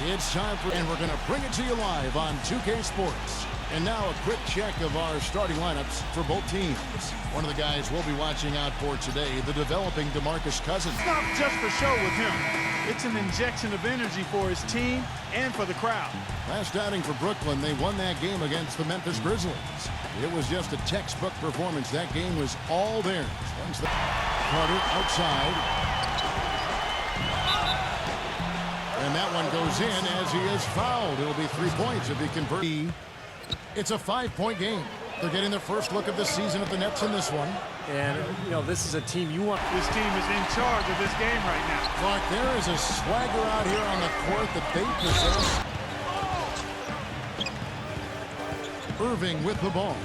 It's time for, and we're going to bring it to you live on 2K Sports. And now a quick check of our starting lineups for both teams. One of the guys we'll be watching out for today, the developing DeMarcus Cousins. It's not just for show with him. It's an injection of energy for his team and for the crowd. Last outing for Brooklyn, they won that game against the Memphis Grizzlies. It was just a textbook performance. That game was all theirs. Carter outside. And that one goes in as he is fouled. It'll be 3 points if he converts. It's a 5-point game. They're getting their first look of the season at the Nets in this one. And, you know, this is a team you want. This team is in charge of this game right now. Clark, there is a swagger out here on the court that they possess. Irving with the ball.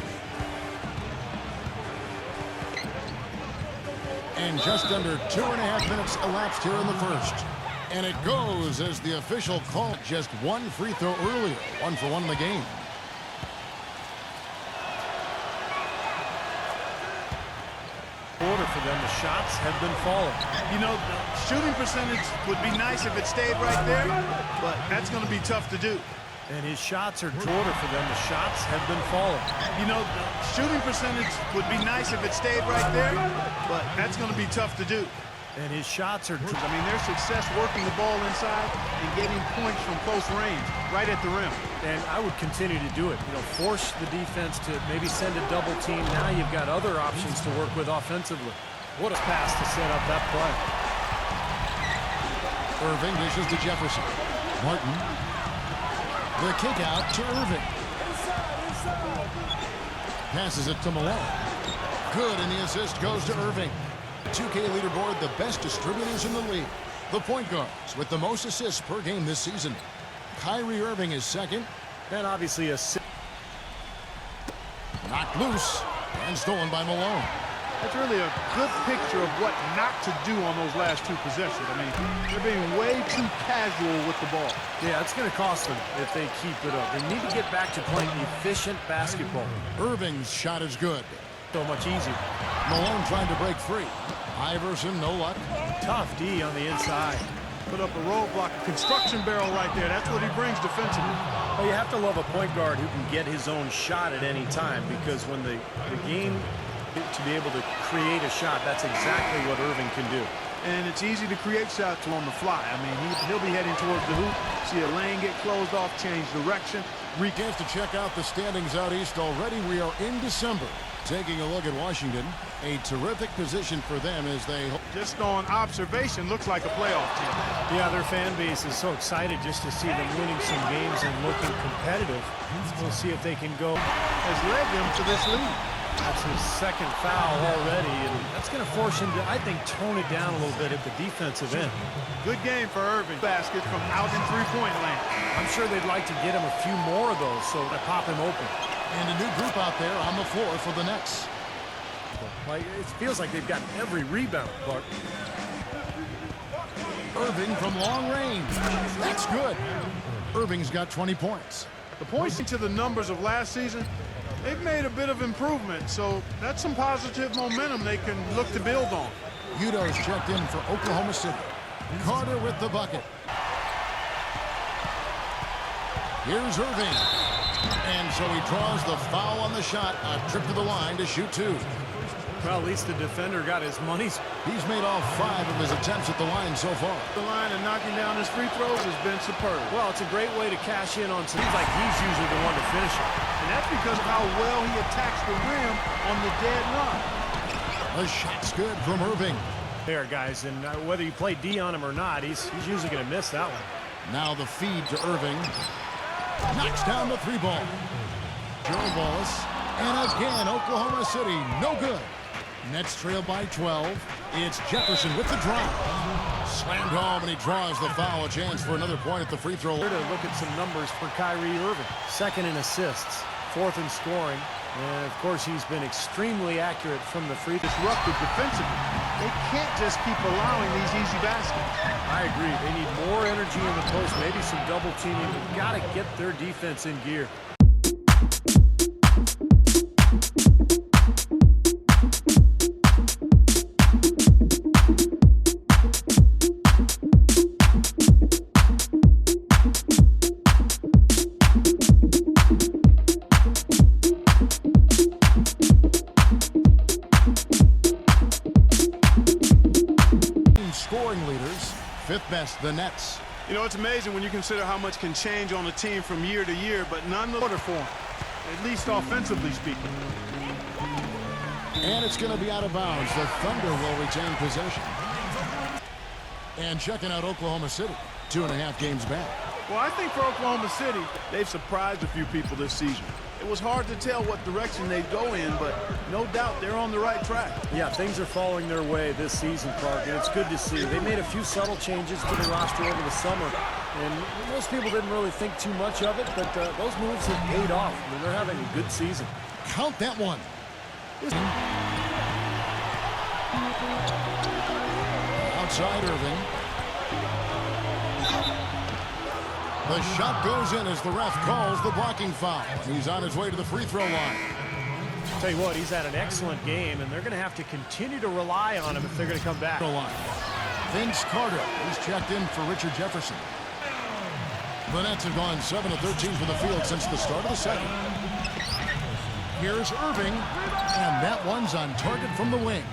And just under 2.5 minutes elapsed here in the first. And it goes as the official called just one free throw earlier. 1 for 1 in the game. Order for them. The shots have been falling. You know, the shooting percentage would be nice if it stayed right there, but that's going to be tough to do. And his shots are order for them. The shots have been falling. You know, the shooting percentage would be nice if it stayed right there, but that's going to be tough to do. And his shots are. I mean, their success working the ball inside and getting points from close range, right at the rim. And I would continue to do it. You know, force the defense to maybe send a double team. Now you've got other options to work with offensively. What a pass to set up that play. Irving dishes to Jefferson. Martin. The kick out to Irving. Passes it to Malone. Good, and the assist goes to Irving. 2K leaderboard, the best distributors in the league. The point guards with the most assists per game this season. Kyrie Irving is second. And obviously a... Knocked loose and stolen by Malone. That's really a good picture of what not to do on those last two possessions. I mean, they're being way too casual with the ball. Yeah, it's going to cost them if they keep it up. They need to get back to playing efficient basketball. Irving's shot is good. So much easier. Malone trying to break free. Iverson, no luck. Tough D on the inside. Put up a roadblock, a construction barrel right there. That's what he brings defensively. Well, you have to love a point guard who can get his own shot at any time, because when the game to be able to create a shot, that's exactly what Irving can do. And it's easy to create shots on the fly. I mean, he'll be heading towards the hoop, see a lane get closed off, change direction. Chance to check out the standings out east already. We are in December. Taking a look at Washington, a terrific position for them as they... Just on observation, looks like a playoff team. Yeah, their fan base is so excited just to see them winning some games and looking competitive. We'll see if they can go. Has led them to this lead. That's his second foul already, and that's going to force him to, I think, tone it down a little bit at the defensive end. Good game for Irving. Basket from out in three-point land. I'm sure they'd like to get him a few more of those so to pop him open. And a new group out there on the floor for the Nets. Like, it feels like they've got every rebound, Clark. Irving from long range. That's good. Irving's got 20 points. The points to the numbers of last season, they've made a bit of improvement, so that's some positive momentum they can look to build on. Udo's checked in for Oklahoma City. Carter with the bucket. Here's Irving. And so he draws the foul on the shot. A trip to the line to shoot 2. Well, at least the defender got his money's. He's made all 5 of his attempts at the line so far. The line and knocking down his free throws has been superb. Well, it's a great way to cash in on. Seems like he's usually the one to finish it. And that's because of how well he attacks the rim on the dead run. The shot's good from Irving. There, guys, and whether you play D on him or not, he's usually going to miss that one. Now the feed to Irving. Knocks down the 3-ball. Joe Wallace. And again, Oklahoma City, no good. Nets trail by 12. It's Jefferson with the drive. Slammed home, and he draws the foul. A chance for another point at the free throw. Here to look at some numbers for Kyrie Irving. Second in assists, 4th in scoring. And, of course, he's been extremely accurate from the free. Disruptive defensively. They can't just keep allowing these easy baskets. I agree. They need more energy in the post, maybe some double teaming. They've got to get their defense in gear. fifth best, the Nets. You know, it's amazing when you consider how much can change on a team from year to year, but none the better for them, at least offensively speaking. And it's going to be out of bounds. The Thunder will retain possession. And checking out Oklahoma City, 2.5 games back. Well, I think for Oklahoma City, they've surprised a few people this season. It was hard to tell what direction they'd go in, but no doubt they're on the right track. Yeah, things are falling their way this season, Clark, and it's good to see. They made a few subtle changes to the roster over the summer, and most people didn't really think too much of it, but those moves have paid off. I mean, they're having a good season. Count that one. Outside Irving. The shot goes in as the ref calls the blocking foul. He's on his way to the free throw line. Tell you what, he's had an excellent game, and they're going to have to continue to rely on him if they're going to come back. Vince Carter. He's checked in for Richard Jefferson. The Nets have gone 7 of 13 from the field since the start of the second. Here's Irving, and that one's on target from the wing.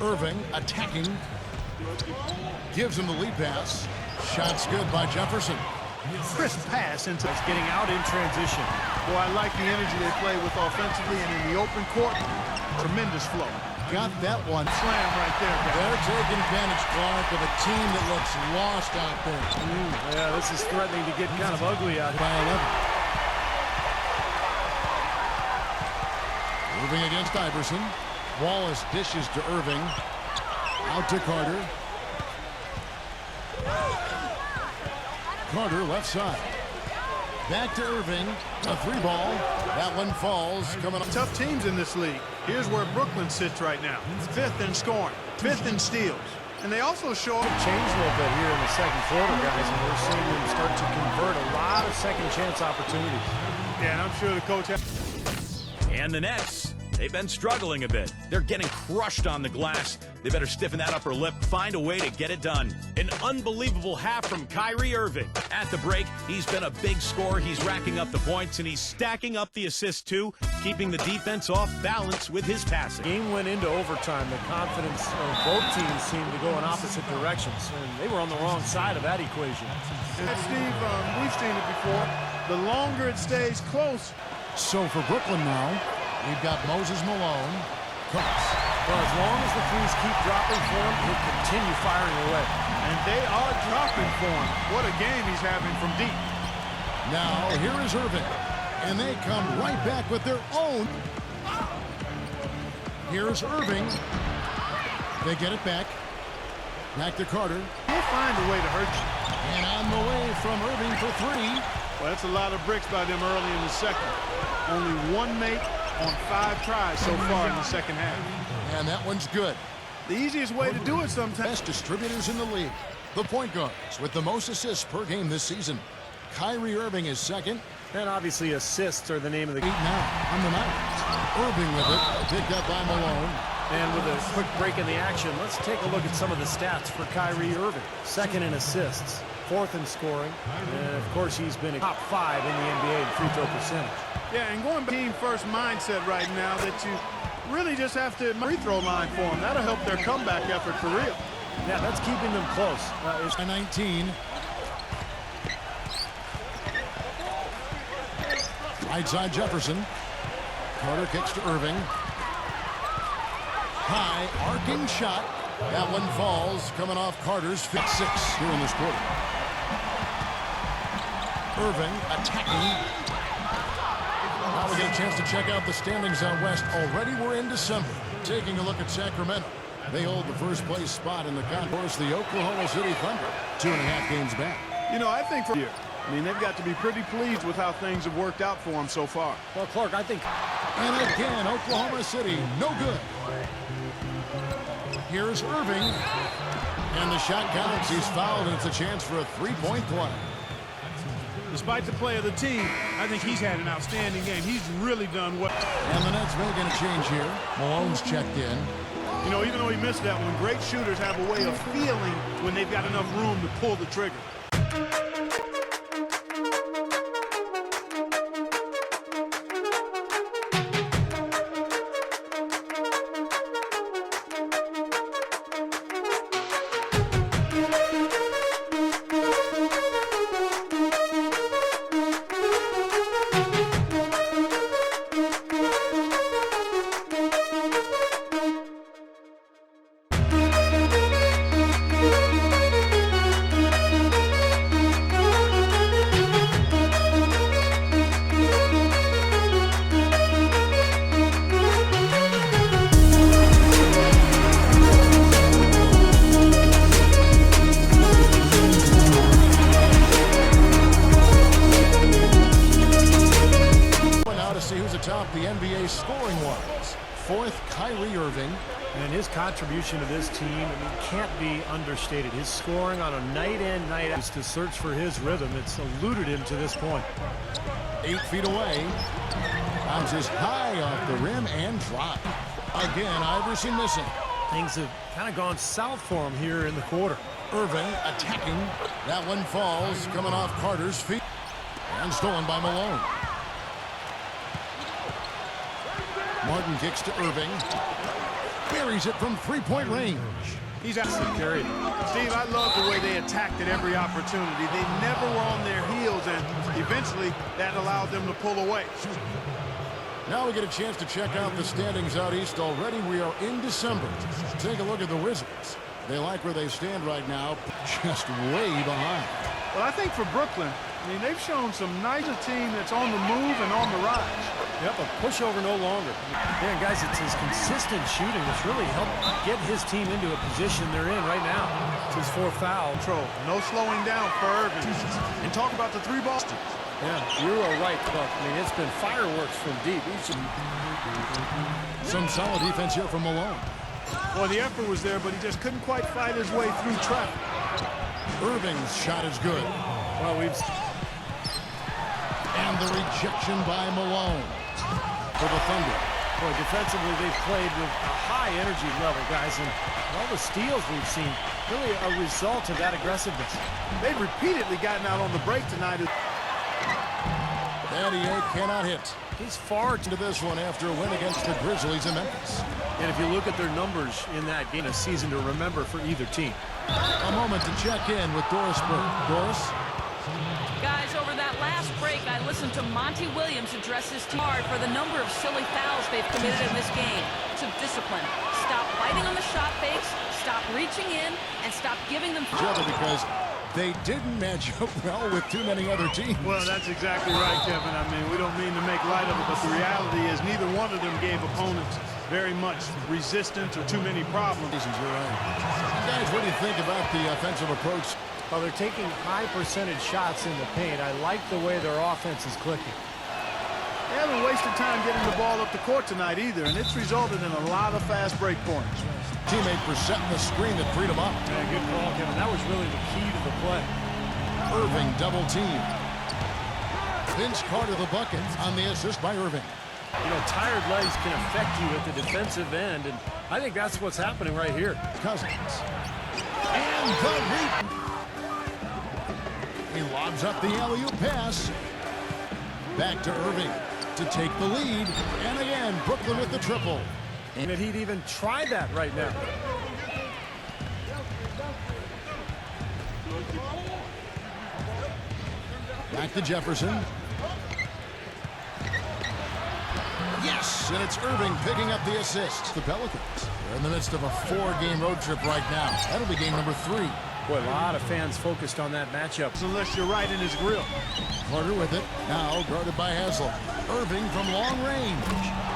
Irving attacking. Gives him the lead pass. Shot's good by Jefferson. Crisp pass into It's getting out in transition. Boy, I like the energy they play with offensively, and in the open court, tremendous flow. Got that one. Slam right there, guys. They're taking advantage, Clark, of a team that looks lost out there. Yeah, this is threatening to get kind of ugly out By here. 11. Moving against Iverson. Wallace dishes to Irving. Out to Carter. Carter left side. Back to Irving. A three ball. That one falls. Coming up. Tough teams in this league. Here's where Brooklyn sits right now. 5th in scoring, 5th in steals. And they also show up. Changed a little bit here in the second quarter, guys, and we're seeing them start to convert a lot of second chance opportunities. Yeah, and I'm sure the coach has. And the Nets, they've been struggling a bit. They're getting crushed on the glass. They better stiffen that upper lip, find a way to get it done. An unbelievable half from Kyrie Irving. At the break, he's been a big scorer. He's racking up the points, and he's stacking up the assists, too, keeping the defense off balance with his passing. Game went into overtime. The confidence of both teams seemed to go in opposite directions, and they were on the wrong side of that equation. And Steve, we've seen it before. The longer it stays close. So for Brooklyn now, we've got Moses Malone. Cooks. Well, as long as the threes keep dropping for him, he'll continue firing away. And they are dropping for him. What a game he's having from deep. Now, here is Irving. And they come right back with their own. Here's Irving. They get it back. Back to Carter. He'll find a way to hurt you. And on the way from Irving for three. Well, that's a lot of bricks by them early in the second. Only one make on 5 tries so far in the second half. And that one's good. The easiest way to do it sometimes. Best distributors in the league. The point guards with the most assists per game this season. Kyrie Irving is second. And obviously assists are the name of the 8 game. now on the night. Irving with it. Picked up by Malone. And with a quick break in the action, let's take a look at some of the stats for Kyrie Irving. Second in assists, 4th in scoring, and of course he's been a top 5 in the NBA in free throw percentage. Yeah, and going back to team first mindset right now that you really just have to free throw line for them. That'll help their comeback effort for real. Yeah, that's keeping them close. It's 19. Right side Jefferson. Carter kicks to Irving. High arcing shot. That one falls, coming off Carter's 6 here in this quarter. Irving attacking. Now we get a chance to check out the standings out west. Already we're in December. Taking a look at Sacramento. They hold the first place spot in the conference. The Oklahoma City Thunder, 2.5 games back. You know, I think for you, I mean, they've got to be pretty pleased with how things have worked out for them so far. Well, Clark, I think... And again, Oklahoma City, no good. Here's Irving. And the shot counts. He's fouled, and it's a chance for a three-point play. Despite the play of the team, I think he's had an outstanding game. He's really done well. And the Nets making a change here. Malone's checked in. You know, even though he missed that one, great shooters have a way of feeling when they've got enough room to pull the trigger. contribution to this team, I mean, can't be understated. His scoring on a night in, night out is to search for his rhythm. It's eluded him to this point. 8 feet away. Bounces high off the rim and drop. Again, Iverson missing. Things have kind of gone south for him here in the quarter. Irving attacking. That one falls, coming off Carter's feet. And stolen by Malone. Martin kicks to Irving. Buries it from three-point range. He's absolutely carried. Steve, I love the way they attacked at every opportunity. They never were on their heels, and eventually that allowed them to pull away. Now we get a chance to check out the standings out east already. We are in December. Take a look at the Wizards. They like where they stand right now, just way behind. Well, I think for Brooklyn, I mean, they've shown some nice team that's on the move and on the rise. Yep, a pushover no longer. Man, guys, it's his consistent shooting that's really helped get his team into a position they're in right now. It's his 4th foul. Control. No slowing down for Irving. And talk about the 3 balls. Yeah, you are right, Buck. I mean, it's been fireworks from deep. Some solid defense here from Malone. Well, the effort was there, but he just couldn't quite fight his way through traffic. Irving's shot is good. Well, And the rejection by Malone for the Thunder. Boy, defensively, they've played with a high energy level, guys, and all the steals we've seen, really a result of that aggressiveness. They've repeatedly gotten out on the break tonight. Danny A cannot hit. He's far into this one after a win against the Grizzlies in Memphis. And if you look at their numbers in that game, a season to remember for either team. A moment to check in with Doris Burke. Doris? Guys, over that last break, I listened to Monty Williams address his team hard for the number of silly fouls they've committed in this game. So discipline. Stop biting on the shot fakes, stop reaching in, and stop giving them each other because they didn't match up well with too many other teams. Well, that's exactly right, Kevin. I mean, we don't mean to make light of it, but the reality is neither one of them gave opponents very much resistance or too many problems. You're right. Guys, what do you think about the offensive approach? Well, they're taking high percentage shots in the paint. I like the way their offense is clicking. They haven't wasted time getting the ball up the court tonight either, and it's resulted in a lot of fast break points. Teammate for setting the screen that freed him up. Yeah, good call, Kevin. That was really the key to the play. Irving double team. Vince Carter the bucket on the assist by Irving. You know, tired legs can affect you at the defensive end, and I think that's what's happening right here. Cousins. And the rebound. He lobs up the alley-oop pass. Back to Irving to take the lead. And again, Brooklyn with the triple. And he'd even try that right now. Back to Jefferson. Yes, and it's Irving picking up the assist. The Pelicans are in the midst of a 4-game road trip right now. That'll be game number 3. Boy, a lot of fans focused on that matchup. Unless you're right in his grill. Carter with it. Now guarded by Haslem. Irving from long range.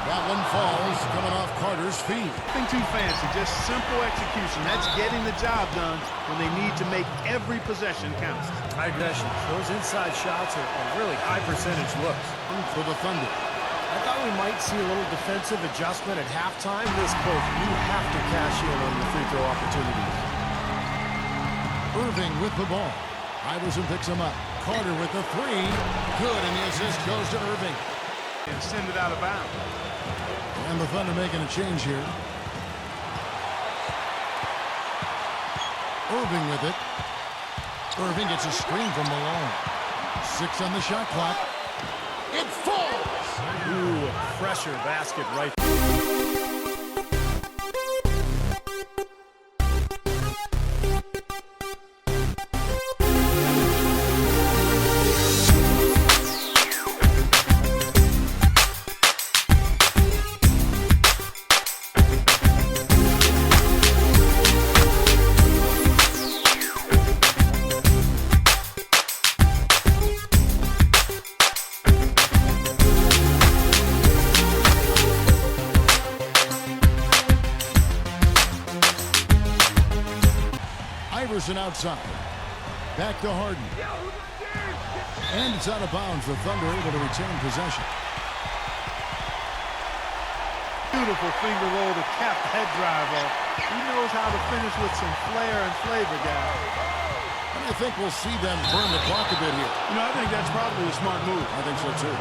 That one falls, coming off Carter's feet. Nothing too fancy, just simple execution. That's getting the job done when they need to make every possession count. High possession. Those inside shots are really high percentage looks. For the Thunder. I thought we might see a little defensive adjustment at halftime. This close, you have to cash in on the free throw opportunities. Irving with the ball. Iverson picks him up. Carter with the 3. Good, and the assist goes to Irving. And send it out of bounds. And the Thunder making a change here. Irving with it. Irving gets a screen from Malone. 6 on the shot clock. It falls! Ooh, a pressure basket right there. Iverson outside. Back to Harden. And it's out of bounds. The Thunder able to retain possession. Beautiful finger roll to cap the head drive off. He knows how to finish with some flair and flavor, guys. How do you think we'll see them burn the clock a bit here? You know, I think that's probably a smart move. I think so, too.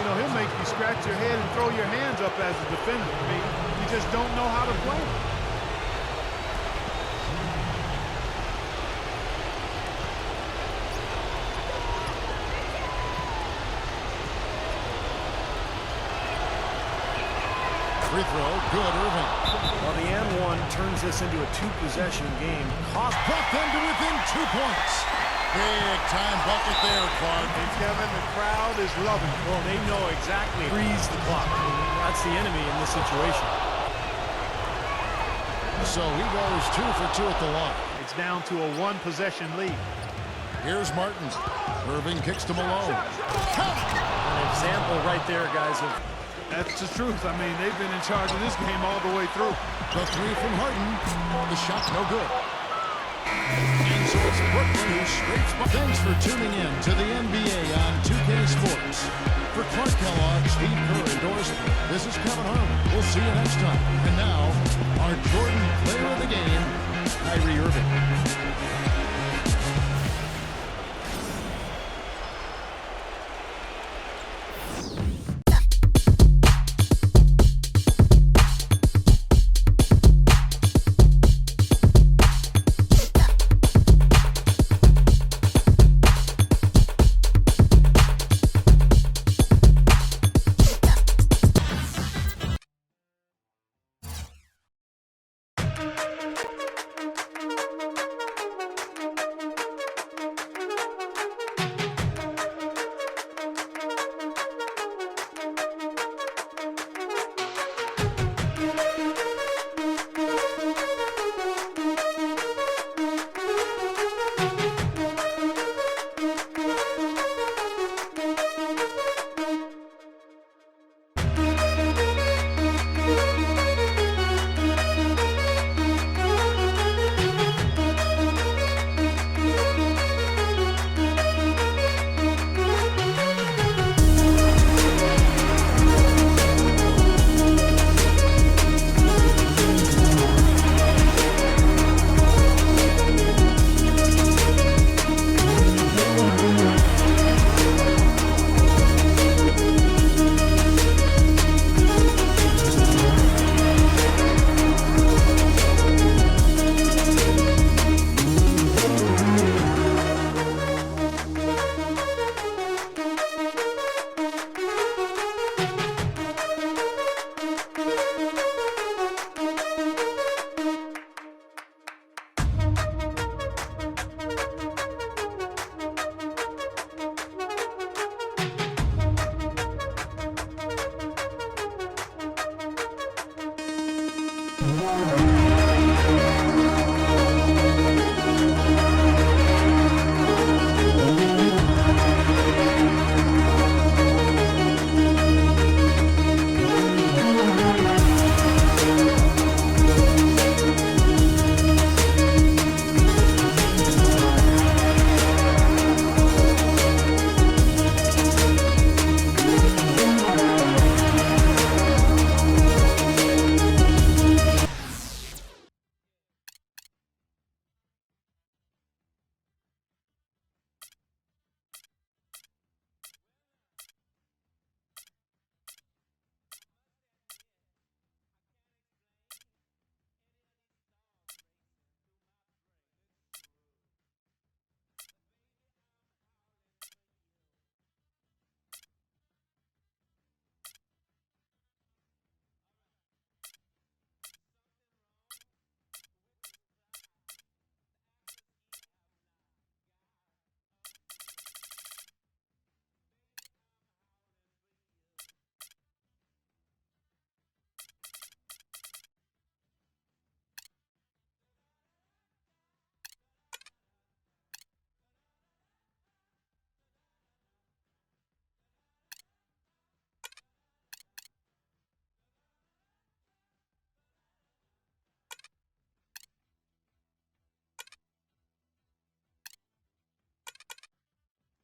You know, he'll make you scratch your head and throw your hands up as a defender. I mean, you just don't know how to play. Free throw, good, Irving. Well, the and one turns this into a two-possession game. Brought them to within 2 points. Big time bucket there, Clark. And Kevin, the crowd is loving it. Well, they know exactly. Freeze the clock. That's the enemy in this situation. So he goes 2 for 2 at the line. It's down to a one-possession lead. Here's Martin. Irving kicks to Malone. Count it! An example right there, guys, of That's the truth. I mean, they've been in charge of this game all the way through. The three from Harden. The shot no good. And so it's Brooklyn who scrapes by. Thanks for tuning in to the NBA on 2K Sports. For Clark Kellogg, Steve Kerr endorsement, this is Kevin Harden. We'll see you next time. And now, our Jordan player of the game, Kyrie Irving.